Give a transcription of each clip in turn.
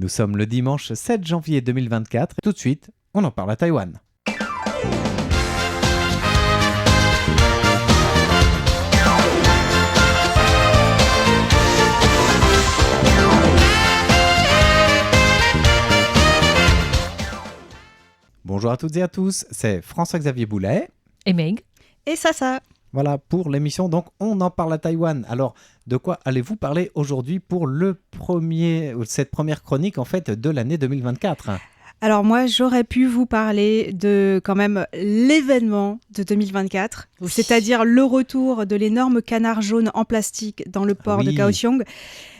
Nous sommes le dimanche 7 janvier 2024. Tout de suite, on en parle à Taïwan. Bonjour à toutes et à tous, c'est François-Xavier Boulet. Et Meg. Et ça. Voilà pour l'émission, donc on en parle à Taïwan. Alors, de quoi allez-vous parler aujourd'hui pour cette première chronique en fait de l'année 2024 ? Alors moi, j'aurais pu vous parler de quand même l'événement de 2024, Oui. c'est-à-dire le retour de l'énorme canard jaune en plastique dans le port de Kaohsiung.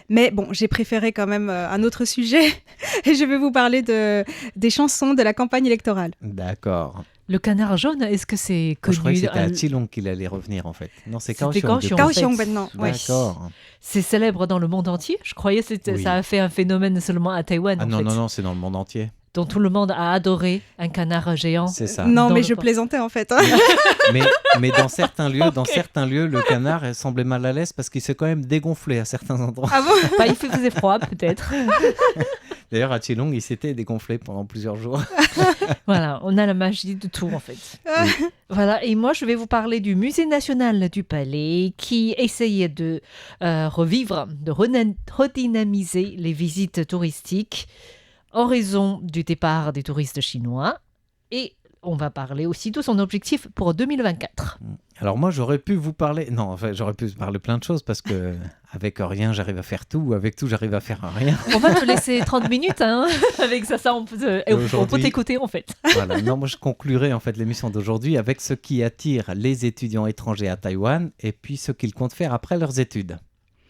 Mais bon, j'ai préféré quand même un autre sujet et je vais vous parler des chansons de la campagne électorale. D'accord. Le canard jaune, est-ce que c'est connu? Je croyais que c'était à Chilong qu'il allait revenir en fait. Non, c'est C'était Kaohsiung. Kaohsiung. Kaohsiung maintenant, ouais. D'accord. C'est célèbre dans le monde entier. Je croyais que Oui. ça a fait un phénomène seulement à Taïwan. Ah en non, fait, non, c'est dans le monde entier. dont tout le monde a adoré un canard géant. C'est ça. Non, Dans mais le je port. plaisantais en fait. Hein. Mais dans certains lieux, le canard semblait mal à l'aise parce qu'il s'est quand même dégonflé à certains endroits. Ah bon? Bah, il faisait froid peut-être. D'ailleurs, à Chilong, il s'était dégonflé pendant plusieurs jours. Voilà, on a la magie de tout en fait. Voilà, et moi je vais vous parler du Musée national du Palais qui essayait de revivre, de redynamiser les visites touristiques en raison du départ des touristes chinois. Et on va parler aussi de son objectif pour 2024. Alors moi, j'aurais pu vous parler... Non, enfin, j'aurais pu parler plein de choses parce que avec rien, j'arrive à faire tout. Avec tout, j'arrive à faire rien. On va te laisser 30 minutes, hein. Avec ça on peut t'écouter en fait. Voilà. Non, moi, je conclurai en fait l'émission d'aujourd'hui avec ce qui attire les étudiants étrangers à Taïwan et puis ce qu'ils comptent faire après leurs études.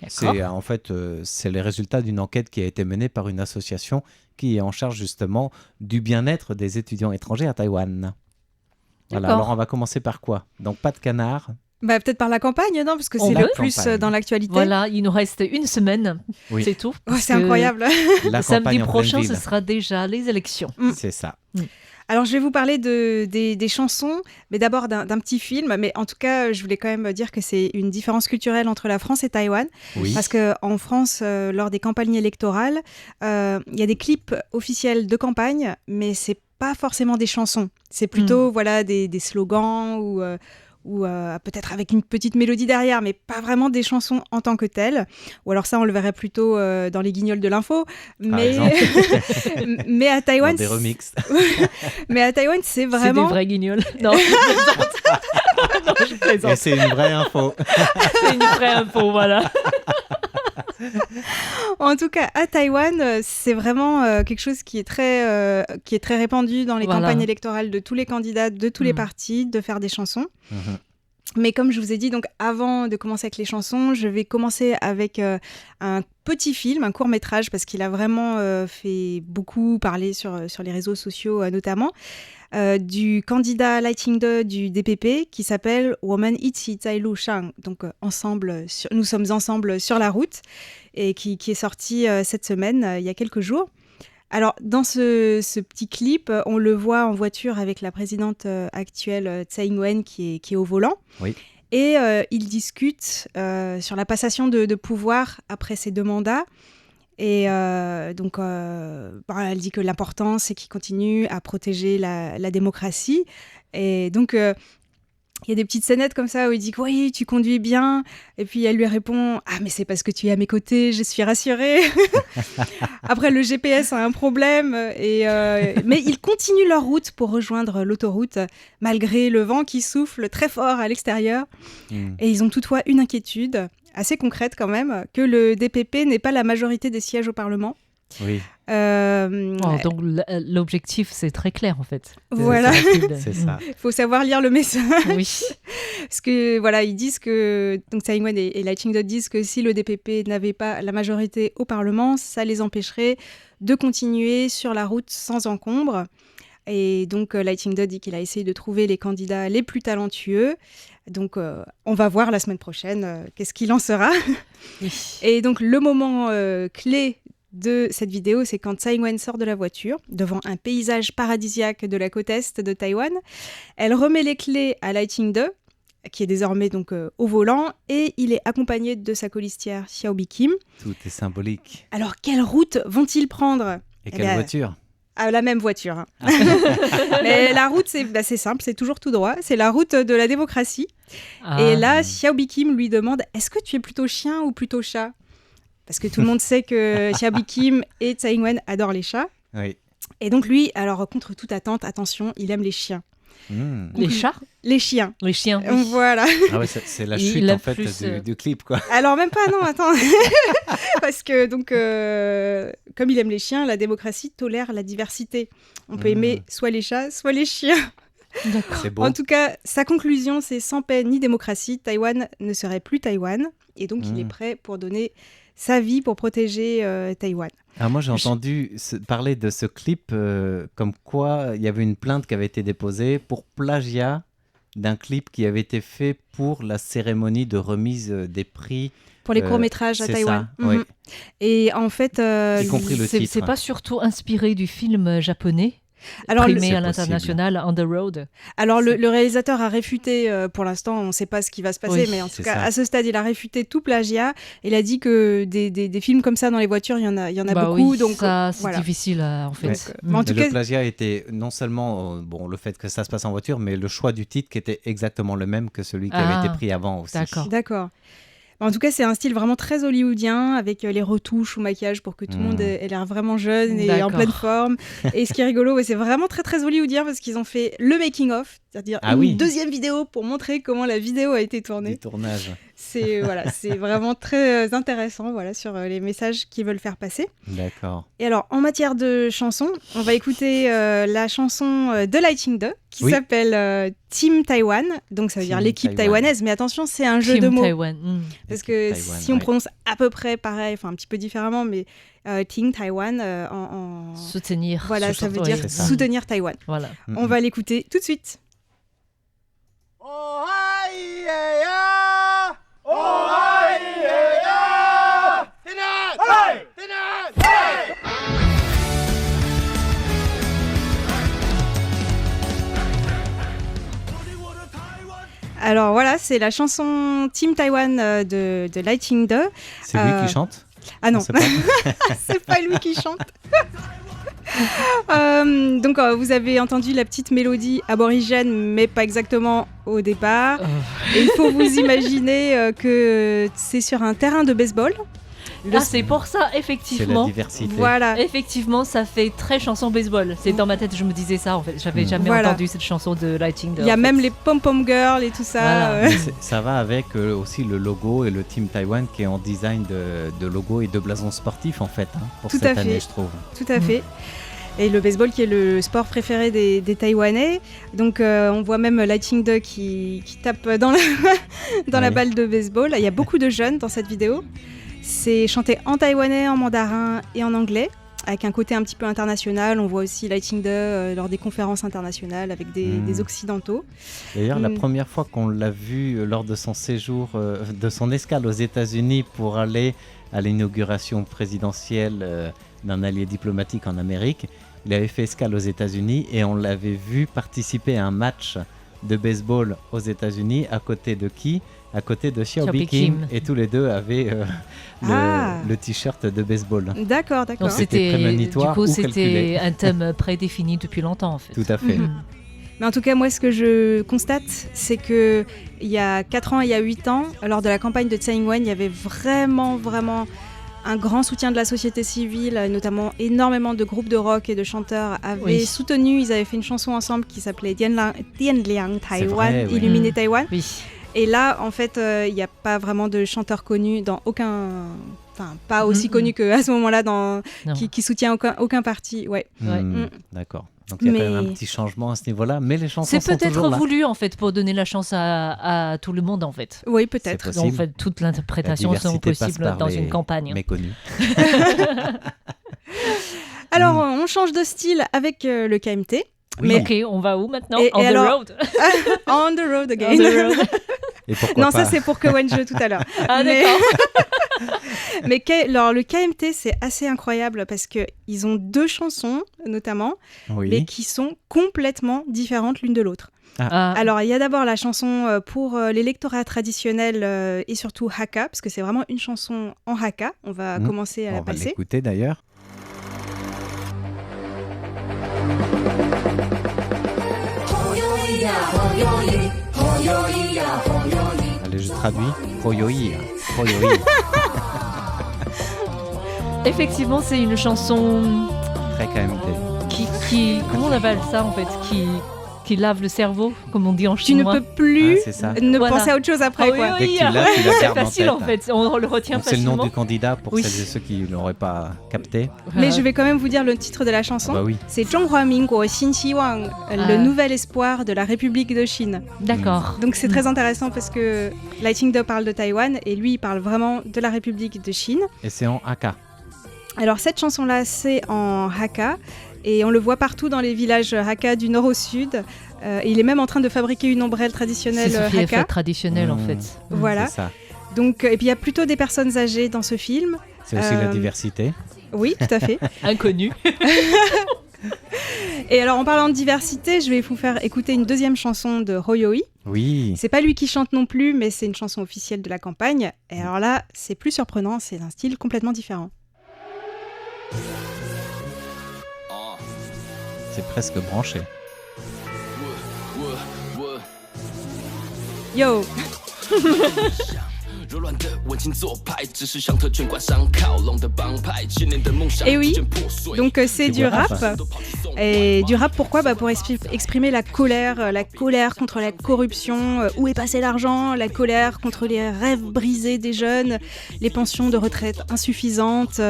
C'est les résultats d'une enquête qui a été menée par une association qui est en charge justement du bien-être des étudiants étrangers à Taïwan. Voilà, D'accord. alors on va commencer par quoi ? Donc pas de canard. Bah, peut-être par la campagne, non? Parce que On c'est va le plus campagne. dans l'actualité. Voilà, il nous reste une semaine, Oui. c'est tout. Oh, parce c'est que incroyable. La Samedi campagne en prochain, pleine ce ville. sera déjà les élections. C'est ça. Alors, je vais vous parler des chansons, mais d'abord d'un petit film. Mais en tout cas, je voulais quand même dire que c'est une différence culturelle entre la France et Taïwan. Oui. Parce qu'en France, lors des campagnes électorales, il y a des clips officiels de campagne, mais c'est pas forcément des chansons. C'est plutôt voilà, des slogans ou peut-être avec une petite mélodie derrière, mais pas vraiment des chansons en tant que telles. Ou alors ça, on le verrait plutôt dans les guignols de l'info. Mais à Taïwan, Dans des remixes. mais à Taïwan, c'est C'est vraiment... des vrais guignols. Non, je plaisante. Non, je Et plaisante. c'est une vraie info. C'est une vraie info, voilà. En tout cas, à Taïwan, c'est vraiment quelque chose qui est très répandu dans les Voilà. campagnes électorales de tous les candidats, de tous les partis, de faire des chansons. Mhm. Mais comme je vous ai dit, donc avant de commencer avec les chansons, je vais commencer avec un petit film, un court-métrage, parce qu'il a vraiment fait beaucoup parler sur les réseaux sociaux notamment, du candidat Lai-Ching-de du DPP qui s'appelle Woman Ichi Zailu Shang, donc nous sommes ensemble sur la route, et qui est sorti cette semaine, il y a quelques jours. Alors, dans ce petit clip, on le voit en voiture avec la présidente actuelle, Tsai Ing-wen, qui est au volant. Oui. Et ils discutent sur la passation de pouvoir après ces 2 mandats. Et elle dit que l'important, c'est qu'il continue à protéger la démocratie. Et donc, il y a des petites scénettes comme ça où il dit que oui, tu conduis bien. Et puis elle lui répond « Ah, mais c'est parce que tu es à mes côtés, je suis rassurée. » Après, le GPS a un problème. Mais ils continuent leur route pour rejoindre l'autoroute, malgré le vent qui souffle très fort à l'extérieur. Et ils ont toutefois une inquiétude, assez concrète quand même, que le DPP n'ait pas la majorité des sièges au Parlement. Oui. Donc l'objectif, c'est très clair en fait. Voilà. C'est ça. Il faut savoir lire le message. Oui. Parce que voilà, ils disent que donc Tsai Ing-wen et Lai-Ching-de disent que si le DPP n'avait pas la majorité au Parlement, ça les empêcherait de continuer sur la route sans encombre. Et donc Lai-Ching-de dit qu'il a essayé de trouver les candidats les plus talentueux. Donc on va voir la semaine prochaine qu'est-ce qu'il en sera. Oui. Et donc le moment clé de cette vidéo, c'est quand Tsai Ing-wen sort de la voiture devant un paysage paradisiaque de la côte est de Taïwan. Elle remet les clés à Lai Ching-de qui est désormais donc au volant, et il est accompagné de sa colistière Xiaobi Kim. Tout est symbolique. Alors, quelle route vont-ils prendre ? Et quelle voiture ? La même voiture. Mais la route, c'est simple, c'est toujours tout droit. C'est la route de la démocratie. Et là, Xiaobi Kim lui demande « Est-ce que tu es plutôt chien ou plutôt chat ?» Parce que tout le monde sait que Xiaobi Kim et Tsai Ing-wen adorent les chats. Oui. Et donc lui, alors contre toute attente, attention, il aime les chiens. Les chats ? Les chiens. Les chiens, oui. Voilà. Ah ouais, c'est la chute en fait du clip, quoi. Alors même pas, non, attends. Parce que donc, comme il aime les chiens, la démocratie tolère la diversité. On peut aimer soit les chats, soit les chiens. D'accord. C'est beau. En tout cas, sa conclusion, c'est sans paix ni démocratie, Taïwan ne serait plus Taïwan. Et donc, il est prêt pour donner sa vie pour protéger Taïwan. Ah, moi, j'ai entendu parler de ce clip comme quoi il y avait une plainte qui avait été déposée pour plagiat d'un clip qui avait été fait pour la cérémonie de remise des prix. Pour les courts-métrages à Taïwan. Ça, oui. Et en fait... y compris le titre. C'est pas surtout inspiré du film japonais alors, primé à l'international, On the Road. Alors, le réalisateur a réfuté, pour l'instant, on ne sait pas ce qui va se passer, mais en tout cas, à ce stade, il a réfuté tout plagiat. Il a dit que des films comme ça dans les voitures, il y en a beaucoup. Oui, donc, ça, c'est voilà. difficile, en fait. En tout cas, le plagiat était non seulement le fait que ça se passe en voiture, mais le choix du titre qui était exactement le même que celui qui avait été pris avant aussi. D'accord. En tout cas, c'est un style vraiment très hollywoodien, avec les retouches ou maquillage pour que tout le monde ait l'air vraiment jeune et en pleine forme. Et ce qui est rigolo, c'est vraiment très très hollywoodien parce qu'ils ont fait le making-of, c'est-à-dire deuxième vidéo pour montrer comment la vidéo a été tournée. Du tournage. C'est vraiment très intéressant sur les messages qu'ils veulent faire passer. D'accord. Et alors, en matière de chansons, on va écouter la chanson de Lighting 2 qui s'appelle Team Taiwan. Donc, ça veut dire l'équipe taïwanaise. Mais attention, c'est un jeu de mots. Taiwan. Parce que si on prononce à peu près pareil, enfin un petit peu différemment, mais Team Taiwan en... Soutenir. Voilà, ça veut dire soutenir Taïwan. Voilà. On va l'écouter tout de suite. Alors voilà, c'est la chanson Team Taiwan de Lighting 2. C'est lui qui chante ? Ah non, c'est pas lui qui chante. Donc vous avez entendu la petite mélodie aborigène, mais pas exactement au départ. Et il faut vous imaginer que c'est sur un terrain de baseball. C'est pour ça, effectivement. C'est la diversité. Voilà. Effectivement, ça fait très chanson baseball. C'est dans ma tête, je me disais ça en fait. J'avais jamais entendu cette chanson de Lighting 2. Il y a même les pom-pom girls et tout ça. Voilà. Ça va avec aussi le logo et le Team Taiwan qui est en design de logo et de blason sportif en fait, pour tout cette année, je trouve. Tout à fait. Et le baseball qui est le sport préféré des Taïwanais. Donc on voit même Lighting 2 qui tape dans la balle de baseball. Il y a beaucoup de jeunes dans cette vidéo. C'est chanté en taïwanais, en mandarin et en anglais, avec un côté un petit peu international. On voit aussi Lighting 2 lors des conférences internationales avec des occidentaux. D'ailleurs, la première fois qu'on l'a vu lors de son séjour, de son escale aux États-Unis pour aller à l'inauguration présidentielle d'un allié diplomatique en Amérique, il avait fait escale aux États-Unis et on l'avait vu participer à un match de baseball aux États-Unis à côté de qui ? À côté de Xiaobi Kim. Et tous les deux avaient le t-shirt de baseball. D'accord. Donc c'était prémonitoire ou calculé. Un thème prédéfini depuis longtemps en fait. Tout à fait. Mais en tout cas, moi, ce que je constate, c'est qu'il y a 4 ans et il y a 8 ans, lors de la campagne de Tsai Ing-wen, il y avait vraiment un grand soutien de la société civile, notamment énormément de groupes de rock et de chanteurs avaient soutenu. Ils avaient fait une chanson ensemble qui s'appelait Dianliang Taiwan, Illuminer Taïwan. Oui. Et là, en fait, il n'y a pas vraiment de chanteur connu dans aucun... Enfin, pas aussi connu qu'à ce moment-là qui soutient aucun parti. D'accord. Donc il y a quand même un petit changement à ce niveau-là, mais les chansons sont toujours là. C'est peut-être voulu en fait pour donner la chance à tout le monde en fait. Oui, peut-être. En fait, toute l'interprétation sont possibles dans une campagne. Méconnus. Alors, on change de style avec le KMT. Oui. Ok, on va où maintenant? On the road. On the road again. On the road. Et pourquoi non, pas? ça c'est pour Kawenje tout à l'heure. Ah d'accord. Mais alors, le KMT, c'est assez incroyable parce qu'ils ont 2 chansons, notamment, mais qui sont complètement différentes l'une de l'autre. Alors, il y a d'abord la chanson pour l'électorat traditionnel et surtout Hakka, parce que c'est vraiment une chanson en Hakka. On va commencer à la passer. On va l'écouter d'ailleurs. Allez, je traduis. Hoyoi. Effectivement, c'est une chanson très KMT. Qui comment on appelle ça en fait, qui lave le cerveau, comme on dit en chinois. Tu ne peux plus penser à autre chose après. Quoi. Dès que tu l'as, tu la gardes c'est facile en fait, on le retient donc, facilement. C'est le nom du candidat pour celles et ceux qui ne l'auraient pas capté. Mais je vais quand même vous dire le titre de la chanson. Bah oui. C'est Zhonghua Minguo Xin Qiwang, le nouvel espoir de la République de Chine. D'accord. Donc c'est très intéressant parce que Lai Ching-te parle de Taïwan et lui il parle vraiment de la République de Chine. Et c'est en Hakka. Alors cette chanson-là, c'est en Hakka et on le voit partout dans les villages Hakka du nord au sud. Et il est même en train de fabriquer une ombrelle traditionnelle Hakka. C'est Hakka traditionnelle en fait. Voilà. C'est ça. Donc, et puis il y a plutôt des personnes âgées dans ce film. C'est aussi la diversité. Oui, tout à fait. Inconnue. Et alors en parlant de diversité, je vais vous faire écouter une deuxième chanson de Hoyoi. Oui. C'est pas lui qui chante non plus, mais c'est une chanson officielle de la campagne. Et alors là, c'est plus surprenant, c'est un style complètement différent. C'est presque branché. Yo. Et oui, donc c'est du rap. Et du rap, pourquoi ? Pour exprimer la colère contre la corruption, où est passé l'argent, la colère contre les rêves brisés des jeunes, les pensions de retraite insuffisantes.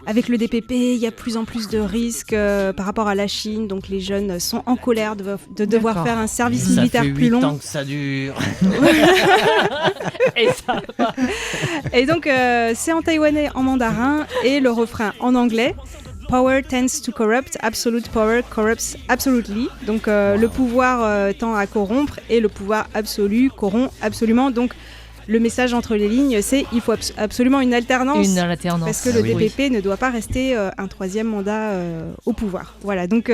Avec le DPP, il y a plus en plus de risques par rapport à la Chine, donc les jeunes sont en colère de devoir faire un service militaire plus long. Ça fait 8 ans que ça dure. Et ça va. Et donc, c'est en taïwanais, en mandarin, et le refrain en anglais. Power tends to corrupt, absolute power corrupts absolutely. Donc, le pouvoir tend à corrompre et le pouvoir absolu corrompt absolument. Donc, le message entre les lignes, c'est il faut absolument une alternance. Une alternance. Parce que le DPP ne doit pas rester un troisième mandat au pouvoir. Voilà, donc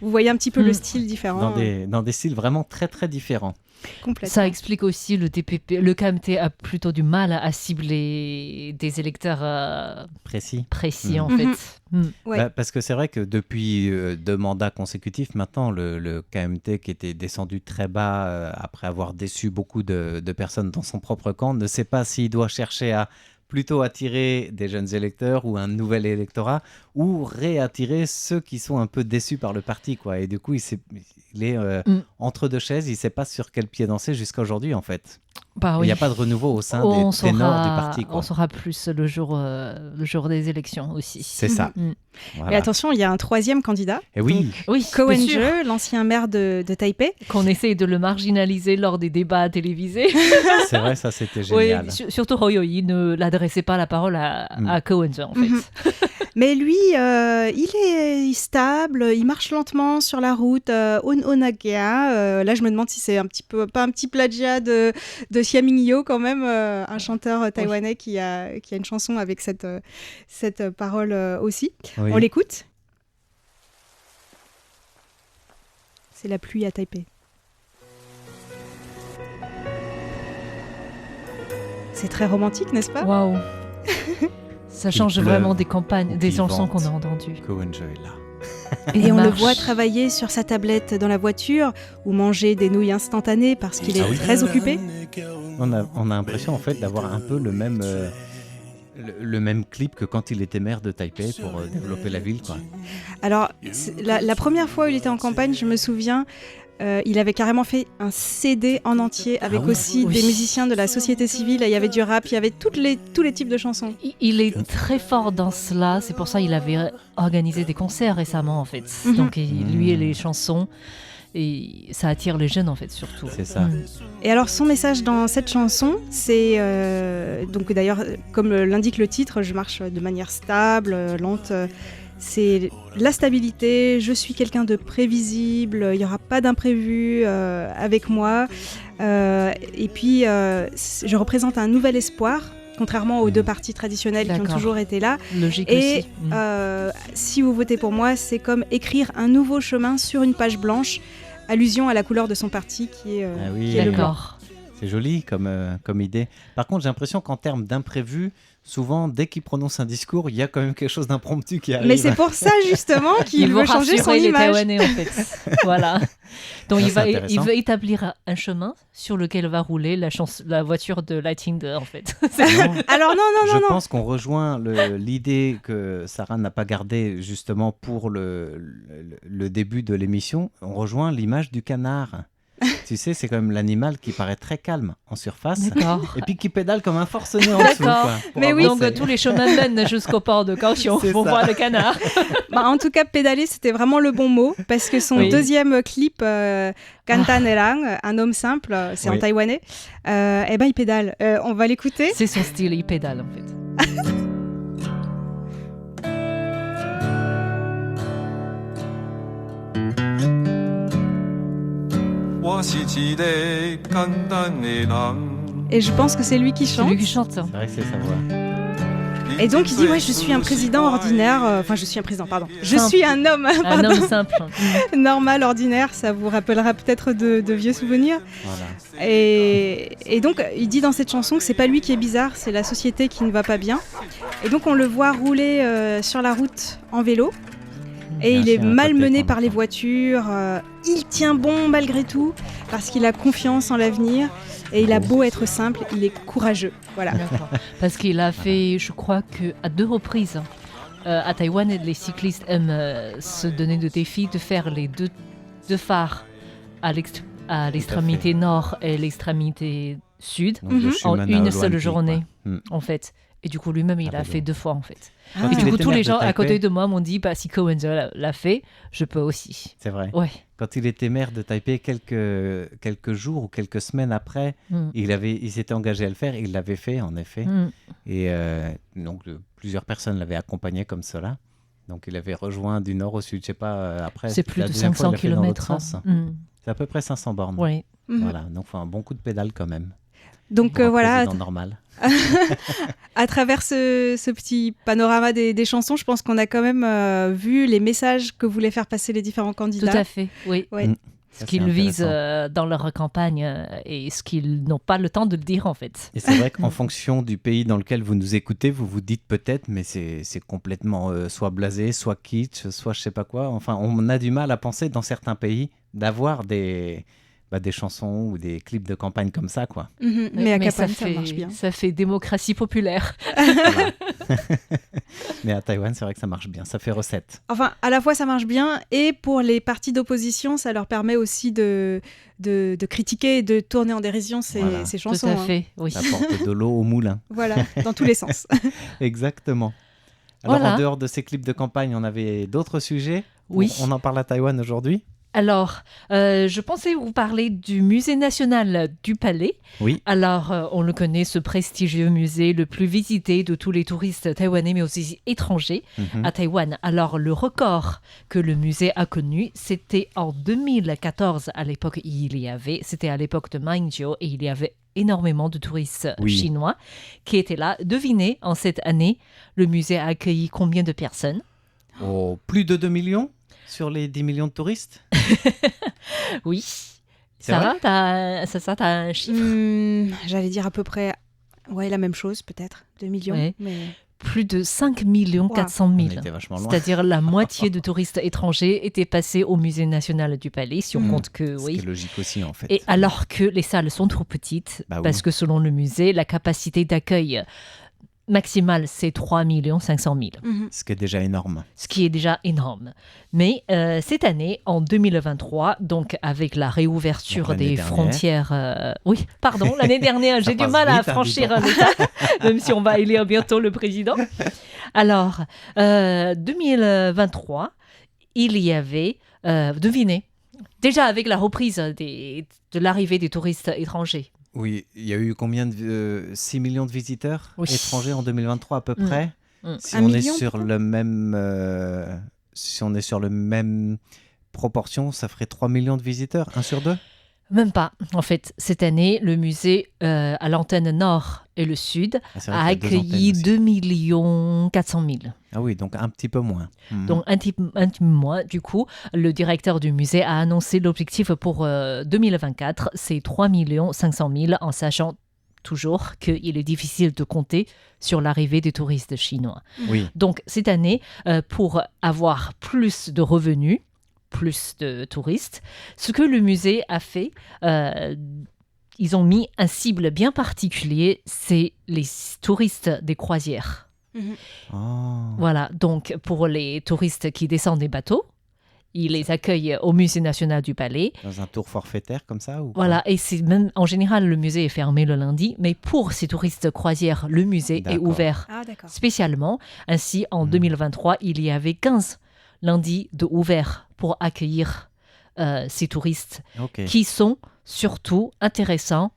vous voyez un petit peu le style différent. Dans des styles vraiment très très différents. Complètement. Ça explique aussi le DPP. Le KMT a plutôt du mal à cibler des électeurs précis en fait. Ouais. Parce que c'est vrai que depuis 2 mandats consécutifs, maintenant, le KMT qui était descendu très bas après avoir déçu beaucoup de personnes dans son propre camp, ne sait pas s'il doit chercher à plutôt attirer des jeunes électeurs ou un nouvel électorat ou réattirer ceux qui sont un peu déçus par le parti, quoi. Et du coup, il est entre deux chaises, il ne sait pas sur quel pied danser jusqu'à aujourd'hui, en fait. Bah, il n'y a pas de renouveau au sein des ténors du parti, quoi. On saura plus le jour des élections aussi. C'est ça. Voilà. Mais attention, il y a un troisième candidat. Et oui. Ko Wen-je, l'ancien maire de Taipei. Qu'on essaye de le marginaliser lors des débats télévisés. C'est vrai, ça c'était génial. Oui, surtout Hoyoi ne l'adressait pas la parole à Ko Wen-je en fait. Mais lui, il est stable, il marche lentement sur la route Onagea. Là, je me demande si c'est pas un petit plagiat de Xia Mingyo quand même, un chanteur taïwanais qui a une chanson avec cette parole aussi. Oui. On l'écoute. C'est la pluie à Taipei. C'est très romantique, n'est-ce pas ? Waouh. Ça change vraiment des campagnes, des chansons qu'on a entendues. Ko Wen-je est là. Et on le voit travailler sur sa tablette dans la voiture ou manger des nouilles instantanées parce qu'il est très occupé. On a l'impression en fait d'avoir un peu le même clip que quand il était maire de Taipei pour développer la ville, quoi. Alors, la première fois où il était en campagne, je me souviens, il avait carrément fait un CD en entier avec des musiciens de la société civile. Il y avait du rap, il y avait tous les types de chansons. Il est très fort dans cela, c'est pour ça qu'il avait organisé des concerts récemment en fait. Donc lui et les chansons, et ça attire les jeunes en fait surtout. C'est ça. Et alors son message dans cette chanson, c'est donc d'ailleurs comme l'indique le titre, je marche de manière stable, lente. C'est la stabilité, je suis quelqu'un de prévisible, il n'y aura pas d'imprévu avec moi. Et puis, je représente un nouvel espoir, contrairement aux 2 partis traditionnels qui ont toujours été là. Logique et aussi. Si vous votez pour moi, c'est comme écrire un nouveau chemin sur une page blanche allusion à la couleur de son parti qui est, qui est le blanc. D'accord. C'est joli comme idée. Par contre, j'ai l'impression qu'en termes d'imprévu, souvent, dès qu'il prononce un discours, il y a quand même quelque chose d'impromptu qui arrive. Mais c'est pour ça justement qu'il Il veut changer son les image. Taïwanais en fait. Voilà. Donc Ça, il intéressant. veut établir un chemin sur lequel va rouler la voiture de Lightning en fait. Non, Alors non, je pense qu'on rejoint l'idée que Sarah n'a pas gardée justement pour le début de l'émission. On rejoint l'image du canard. Tu sais, c'est quand même l'animal qui paraît très calme en surface D'accord. et puis qui pédale comme un forcené en dessous. D'accord. Quoi, pour Mais oui. avancer. Donc tous les chemins mènent jusqu'au port de Kaohsiung C'est pour ça. voir le canard. Bah, en tout cas, pédaler, c'était vraiment le bon mot parce que son Oui. deuxième clip, Kantanerang, un homme simple, c'est en Oui. taïwanais, eh ben il pédale. On va l'écouter. C'est son style, il pédale en fait. 我是一个简单的人。 Et je pense que c'est lui qui C'est chante. lui qui chante. C'est vrai que c'est sa voix. Et donc il dit ouais, je suis un président ordinaire. Enfin, je suis un président, pardon. Je Simple. suis un homme, Un pardon, homme simple. normal, ordinaire. Ça vous rappellera peut-être de vieux souvenirs. Voilà. Et donc, il dit dans cette chanson que c'est pas lui qui est bizarre, c'est la société qui ne va pas bien. Et donc, on le voit rouler sur la route en vélo. Et Bien il est sûr, un malmené côté par les qu'on voitures. Il tient bon malgré tout parce qu'il a confiance en l'avenir. Et il a beau être simple, il est courageux. Voilà. D'accord. Parce qu'il a fait, je crois qu'à 2 reprises, à Taïwan, les cyclistes aiment se donner de défi de faire les deux phares à l'extrémité nord et l'extrémité sud Donc, de Mhm. en Schumann à une Oluanpi, seule quoi. journée, Mm. en fait. Et du coup, lui-même, il Ah, a bah, fait donc. 2 fois, en fait. Ah. Et du il coup, était tous les maire de gens à Taipei. côté de moi m'ont dit, bah, si Cohen l'a fait, je peux aussi. C'est vrai. Ouais. Quand il était maire de Taipei, quelques jours ou quelques semaines après, Mm. il s'était engagé à le faire. Il l'avait fait, en effet. Mm. Et donc, plusieurs personnes l'avaient accompagné comme cela. Donc, il avait rejoint du nord au sud. Je sais pas, après. C'est plus la de deuxième fois, 500 il l'a fait dans l'autre km. sens. Mm. C'est à peu près 500 bornes. Ouais. Mhm. Voilà. Donc, faut un bon coup de pédale quand même. Donc Pour un voilà, président normal. à travers ce petit panorama des chansons, je pense qu'on a quand même vu les messages que voulaient faire passer les différents Tout candidats. à fait, oui. Ouais. Mm. Ce Ça, qu'ils c'est visent intéressant. dans leur campagne et ce qu'ils n'ont pas le temps de le dire, en fait. Et c'est vrai qu'en fonction du pays dans lequel vous nous écoutez, vous vous dites peut-être, mais c'est complètement soit blasé, soit kitsch, soit je sais pas quoi. Enfin, on a du mal à penser dans certains pays d'avoir des chansons ou des clips de campagne comme ça, quoi. Mhm. Mais à ça Kapan, ça marche bien. Ça fait démocratie populaire. Voilà. Mais à Taïwan, c'est vrai que ça marche bien, ça fait recette. Enfin, à la fois ça marche bien et pour les partis d'opposition, ça leur permet aussi de critiquer et de tourner en dérision ces Voilà. chansons. Tout à hein. fait, oui. Ça apporte de l'eau au moulin. Voilà, dans tous les sens. Exactement. Alors, Voilà. en dehors de ces clips de campagne, on avait d'autres sujets. Oui. On en parle à Taïwan aujourd'hui. Alors, je pensais vous parler du musée national du Palais. Oui. Alors, on le connaît, ce prestigieux musée le plus visité de tous les touristes taïwanais, mais aussi étrangers Mhm. à Taïwan. Alors, le record que le musée a connu, c'était en 2014. À l'époque, c'était à l'époque de Ma Ying-jeou, et il y avait énormément de touristes Oui. chinois qui étaient là. Devinez, en cette année, le musée a accueilli combien de personnes? Oh, plus de 2 millions sur les 10 millions de touristes. Oui. C'est Sarah, t'as un chiffre? J'allais dire à peu près la même chose, peut-être. 2 millions. Ouais. Mais... Plus de 5 400 On 000. était vachement loin. C'est-à-dire la moitié de touristes étrangers étaient passés au musée national du Palais, si on Mhm. compte que, Ce oui. qui est logique aussi, en fait. Et alors que les salles sont trop petites, Bah oui. parce que selon le musée, la capacité d'accueil maximale, c'est 3 500 000, Mhm. Ce qui est déjà énorme. ce qui est déjà énorme. Mais cette année, en 2023, donc avec la réouverture Donc, l'année des dernière. frontières... Oui, pardon, l'année dernière, Ça j'ai du passe mal à vite, hein, franchir dis donc. un état, même si on va élire bientôt le président. Alors, 2023, il y avait, devinez, déjà avec la reprise de l'arrivée des touristes étrangers. Oui, il y a eu combien de 6 millions de visiteurs Oui. étrangers en 2023 à peu Mm. près. Mm. Si 1 on est million, sur peut-être le même proportion, ça ferait 3 millions de visiteurs, 1 sur 2. Même pas. En fait, cette année, le musée à l'antenne nord et le sud a accueilli 2 400 000. Ah oui, donc un petit peu moins. Donc un petit peu moins. Du coup, le directeur du musée a annoncé l'objectif pour 2024, c'est 3 500 000, en sachant toujours qu'il est difficile de compter sur l'arrivée des touristes chinois. Oui. Donc cette année, pour avoir plus de revenus, plus de touristes, ce que le musée a fait, ils ont mis un cible bien particulier, c'est les touristes des croisières. Oh. Voilà, donc pour les touristes qui descendent des bateaux, ils les accueillent au Musée national du Palais. Dans un tour forfaitaire comme ça ou Voilà, et c'est même, en général, le musée est fermé le lundi, mais pour ces touristes croisières, le musée est ouvert spécialement. Ainsi, en 2023, il y avait 15 lundis de ouverts pour accueillir ces touristes qui sont surtout intéressants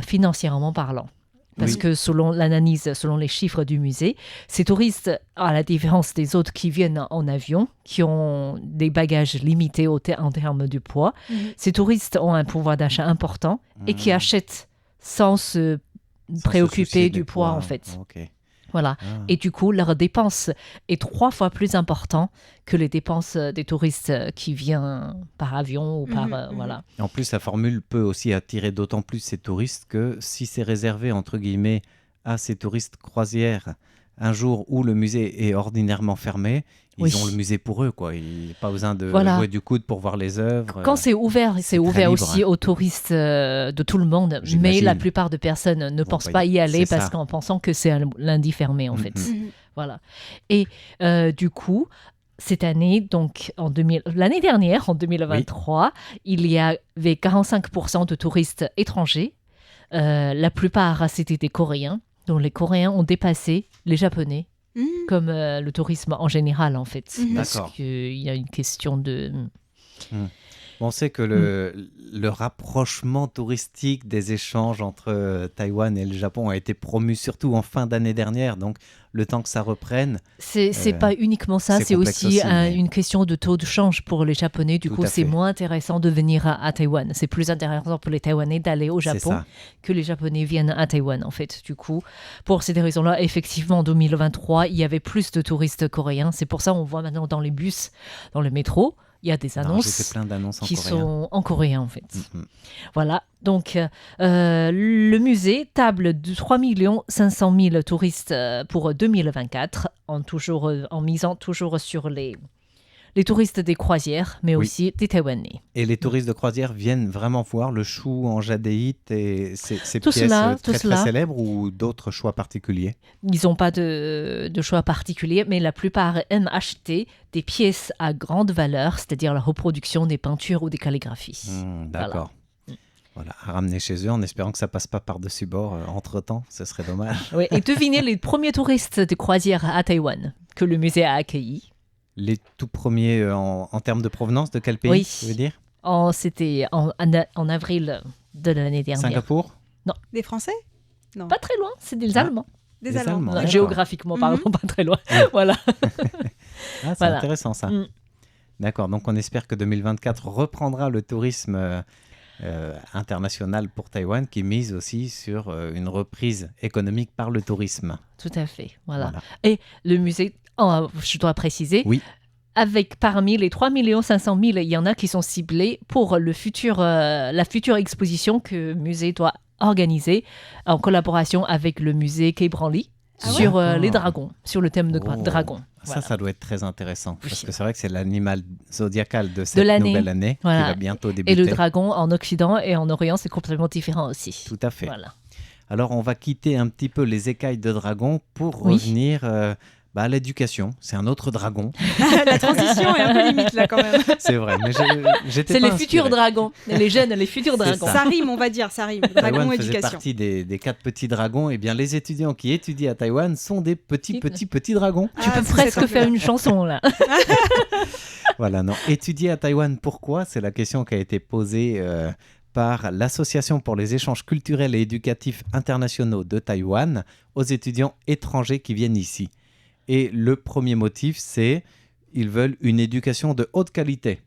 financièrement parlant. Parce que selon l'analyse, selon les chiffres du musée, ces touristes, à la différence des autres qui viennent en avion, qui ont des bagages limités en termes du poids, ces touristes ont un pouvoir d'achat important et qui achètent sans se préoccuper du poids, en fait. Voilà. Et du coup, leur dépense est 3 fois plus importante que les dépenses des touristes qui viennent par avion ou par... voilà. En plus, la formule peut aussi attirer d'autant plus ces touristes que si c'est réservé, entre guillemets, à ces touristes croisières, un jour où le musée est ordinairement fermé, ils ont le musée pour eux, quoi. Il n'y a pas besoin de jouer du coude pour voir les œuvres. Quand c'est ouvert, c'est ouvert libre, aussi aux touristes de tout le monde. J'imagine. Mais la plupart de personnes ne pensent pas y aller parce qu'en pensant que c'est un lundi fermé, en fait. Voilà. Et du coup, cette année, donc l'année dernière, en 2023, il y avait 45% de touristes étrangers. La plupart, c'était des Coréens. Donc les Coréens ont dépassé les Japonais. Comme le tourisme en général, en fait. Parce qu'il y a une question de... On sait que le rapprochement touristique des échanges entre Taïwan et le Japon a été promu surtout en fin d'année dernière, donc le temps que ça reprenne. C'est pas uniquement ça, c'est aussi une question de taux de change pour les Japonais. Du coup, c'est moins intéressant de venir à Taïwan. C'est plus intéressant pour les Taïwanais d'aller au Japon que les Japonais viennent à Taïwan, en fait. Du coup, pour ces raisons-là, effectivement, en 2023, il y avait plus de touristes coréens. C'est pour ça qu'on voit maintenant dans les bus, dans le métro, il y a des annonces qui sont en coréen, en fait. Voilà. Donc, le musée table de 3 500 000 touristes pour 2024, en misant toujours sur les touristes des croisières, mais aussi des Taïwanais. Et les touristes de croisière viennent vraiment voir le chou en jadéite et ces pièces très célèbres ou d'autres choix particuliers? Ils n'ont pas de choix particulier, mais la plupart aiment acheter des pièces à grande valeur, c'est-à-dire la reproduction des peintures ou des calligraphies. D'accord. Voilà, à ramener chez eux en espérant que ça passe pas par-dessus bord entre-temps, ce serait dommage. Oui, et devinez les premiers touristes de croisière à Taïwan que le musée a accueillis. Les tout premiers en termes de provenance, de quel pays, tu veux dire? C'était en avril de l'année dernière. Singapour? Non. Des Français? Non. Pas très loin, c'est des Allemands. Des Allemands. Géographiquement parlant, pas très loin. Voilà. C'est intéressant ça. D'accord, donc on espère que 2024 reprendra le tourisme international pour Taïwan qui mise aussi sur une reprise économique par le tourisme. Tout à fait, voilà. Et le musée, je dois préciser, avec parmi les 3 500 000, il y en a qui sont ciblés pour la future exposition que le musée doit organiser en collaboration avec le musée Quai Branly sur les dragons, sur le thème de dragons. Ça doit être très intéressant, parce que c'est vrai que c'est l'animal zodiacal de cette nouvelle année qui va bientôt débuter. Et le dragon en Occident et en Orient, c'est complètement différent aussi. Tout à fait. Voilà. Alors, on va quitter un petit peu les écailles de dragon pour revenir à l'éducation. C'est un autre dragon. La transition est un peu limite là quand même. C'est vrai, mais j'étais c'est pas les futurs dragons, les jeunes, les futurs dragons. Ça rime, on va dire, ça rime. Dragon, éducation. Faisait partie des 4 petits dragons. Eh bien, les étudiants qui étudient à Taïwan sont des petits dragons. Tu peux presque faire une chanson là. Voilà, non. Étudier à Taïwan, pourquoi? C'est la question qui a été posée par l'Association pour les échanges culturels et éducatifs internationaux de Taïwan aux étudiants étrangers qui viennent ici. Et le premier motif, c'est qu'ils veulent une éducation de haute qualité.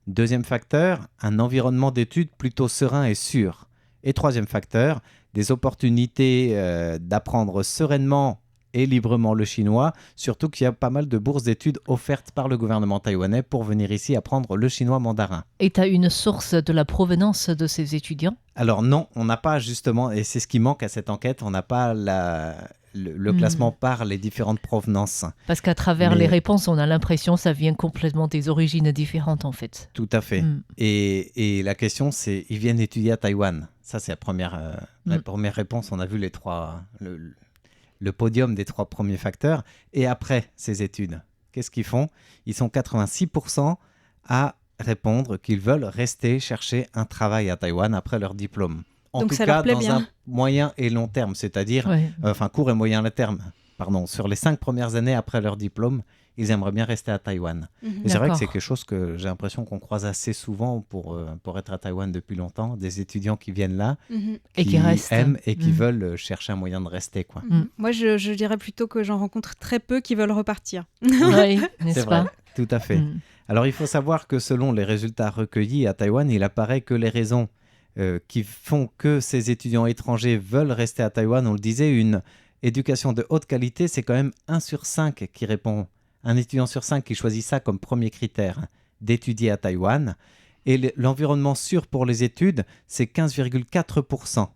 Deuxième facteur, un environnement d'études plutôt serein et sûr. Et troisième facteur, des opportunités d'apprendre sereinement et librement le chinois, surtout qu'il y a pas mal de bourses d'études offertes par le gouvernement taïwanais pour venir ici apprendre le chinois mandarin. Et tu as une source de la provenance de ces étudiants? Alors non, on n'a pas justement, et c'est ce qui manque à cette enquête, on n'a pas le classement par les différentes provenances. Parce qu'à travers les réponses, on a l'impression que ça vient complètement des origines différentes en fait. Tout à fait. Et la question c'est, ils viennent étudier à Taïwan. Ça c'est la première réponse, on a vu les trois... le podium des trois premiers facteurs. Et après ces études, qu'est-ce qu'ils font? Ils sont 86% à répondre qu'ils veulent rester chercher un travail à Taïwan après leur diplôme. En Donc tout ça cas, leur plaît dans bien. un moyen et long terme, c'est-à-dire, court et moyen terme, pardon, sur les 5 premières années après leur diplôme, ils aimeraient bien rester à Taïwan. Et c'est vrai que c'est quelque chose que j'ai l'impression qu'on croise assez souvent pour être à Taïwan depuis longtemps, des étudiants qui viennent là, et qui restent. aiment et qui veulent chercher un moyen de rester, quoi. Moi, je dirais plutôt que j'en rencontre très peu qui veulent repartir. Oui, n'est-ce C'est pas? vrai, tout à fait. Alors, il faut savoir que selon les résultats recueillis à Taïwan, il apparaît que les raisons qui font que ces étudiants étrangers veulent rester à Taïwan, on le disait, une éducation de haute qualité, c'est quand même 1 sur 5 qui répond. Un étudiant sur 5 qui choisit ça comme premier critère d'étudier à Taïwan. Et l'environnement sûr pour les études, c'est 15,4%.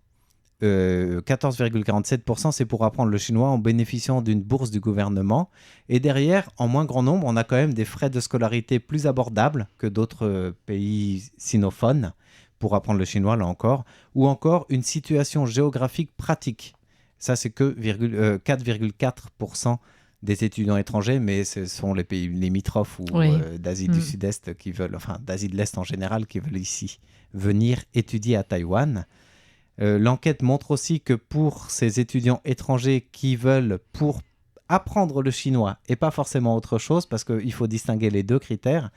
14,47%, c'est pour apprendre le chinois en bénéficiant d'une bourse du gouvernement. Et derrière, en moins grand nombre, on a quand même des frais de scolarité plus abordables que d'autres pays sinophones pour apprendre le chinois, là encore. Ou encore une situation géographique pratique. Ça, c'est que 4,4% des étudiants étrangers, mais ce sont les pays limitrophes ou d'Asie du Sud-Est qui veulent, enfin d'Asie de l'Est en général, qui veulent ici venir étudier à Taïwan. L'enquête montre aussi que pour ces étudiants étrangers qui veulent pour apprendre le chinois et pas forcément autre chose, parce qu'il faut distinguer les deux critères,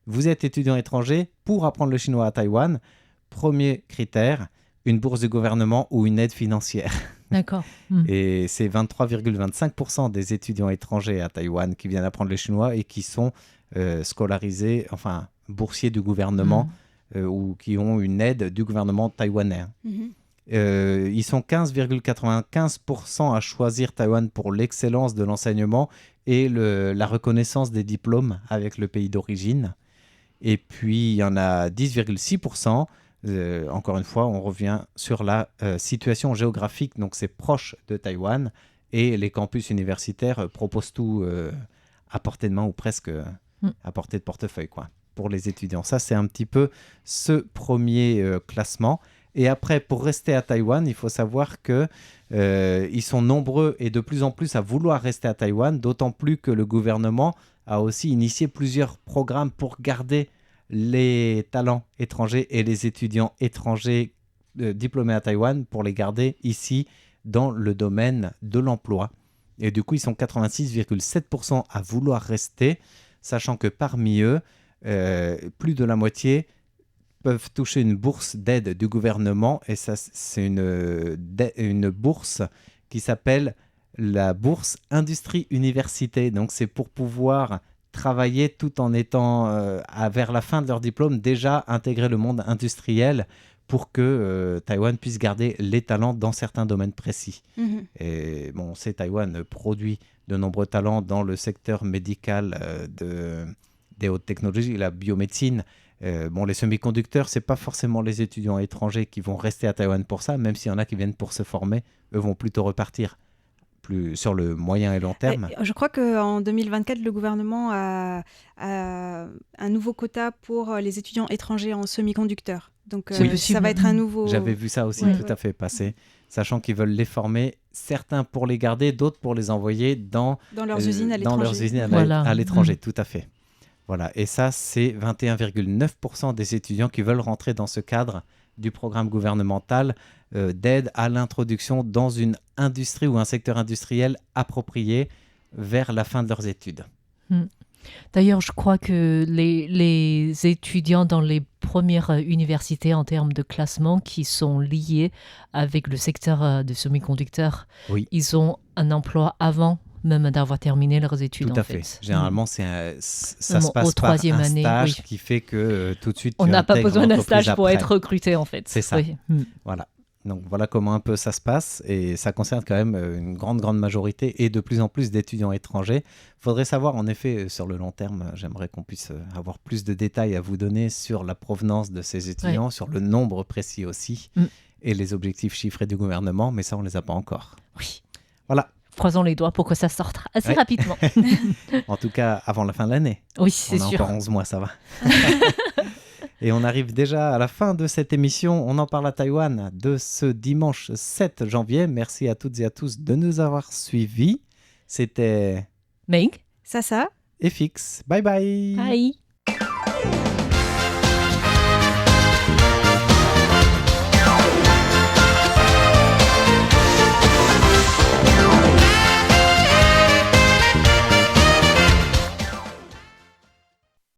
vous êtes étudiant étranger pour apprendre le chinois à Taïwan, premier critère, une bourse du gouvernement ou une aide financière. D'accord. Et c'est 23,25% des étudiants étrangers à Taïwan qui viennent apprendre le chinois et qui sont scolarisés, enfin boursiers du gouvernement ou qui ont une aide du gouvernement taïwanais. Ils sont 15,95% à choisir Taïwan pour l'excellence de l'enseignement et la reconnaissance des diplômes avec le pays d'origine. Et puis, il y en a 10,6%. Encore une fois, on revient sur la situation géographique. Donc, c'est proche de Taïwan. Et les campus universitaires proposent tout à portée de main ou presque à portée de portefeuille, quoi, pour les étudiants. Ça, c'est un petit peu ce premier classement. Et après, pour rester à Taïwan, il faut savoir qu'ils sont nombreux et de plus en plus à vouloir rester à Taïwan, d'autant plus que le gouvernement a aussi initié plusieurs programmes pour garder les talents étrangers et les étudiants étrangers diplômés à Taïwan, pour les garder ici dans le domaine de l'emploi. Et du coup, ils sont 86,7% à vouloir rester, sachant que parmi eux, plus de la moitié peuvent toucher une bourse d'aide du gouvernement, et ça, c'est une bourse qui s'appelle la bourse Industrie-Université. Donc, c'est pour pouvoir travailler tout en étant, vers la fin de leur diplôme, déjà intégrer le monde industriel pour que Taïwan puisse garder les talents dans certains domaines précis. Et bon, Taïwan produit de nombreux talents dans le secteur médical des hautes technologies, la biomédecine. Les semi-conducteurs, c'est pas forcément les étudiants étrangers qui vont rester à Taïwan pour ça, même s'il y en a qui viennent pour se former, eux vont plutôt repartir plus sur le moyen et long terme. Je crois qu'en 2024, le gouvernement a un nouveau quota pour les étudiants étrangers en semi-conducteurs. Donc ça va être un nouveau... J'avais vu ça aussi tout à fait passer, sachant qu'ils veulent les former, certains pour les garder, d'autres pour les envoyer dans leurs usines à l'étranger. Dans leurs usines à l'étranger, tout à fait. Voilà, et ça, c'est 21,9% des étudiants qui veulent rentrer dans ce cadre du programme gouvernemental d'aide à l'introduction dans une industrie ou un secteur industriel approprié vers la fin de leurs études. D'ailleurs, je crois que les étudiants dans les premières universités en termes de classement qui sont liés avec le secteur de semi-conducteurs, ils ont un emploi avant même d'avoir terminé leurs études. Tout à fait. Généralement, ça se passe au troisième par un année, stage qui fait que tout de suite, on n'a pas besoin d'un stage pour après. être recruté, en fait. C'est ça. Voilà. Donc voilà comment un peu ça se passe et ça concerne quand même une grande majorité et de plus en plus d'étudiants étrangers. Il faudrait savoir en effet sur le long terme, j'aimerais qu'on puisse avoir plus de détails à vous donner sur la provenance de ces étudiants, sur le nombre précis aussi et les objectifs chiffrés du gouvernement, mais ça on ne les a pas encore. Oui. Voilà. Croisons les doigts pour que ça sorte assez rapidement. En tout cas avant la fin de l'année. Oui, c'est sûr. On a encore 11 mois, ça va. Et on arrive déjà à la fin de cette émission. On en parle à Taïwan de ce dimanche 7 janvier. Merci à toutes et à tous de nous avoir suivis. C'était Ming, ça. et Fix. Bye bye. bye.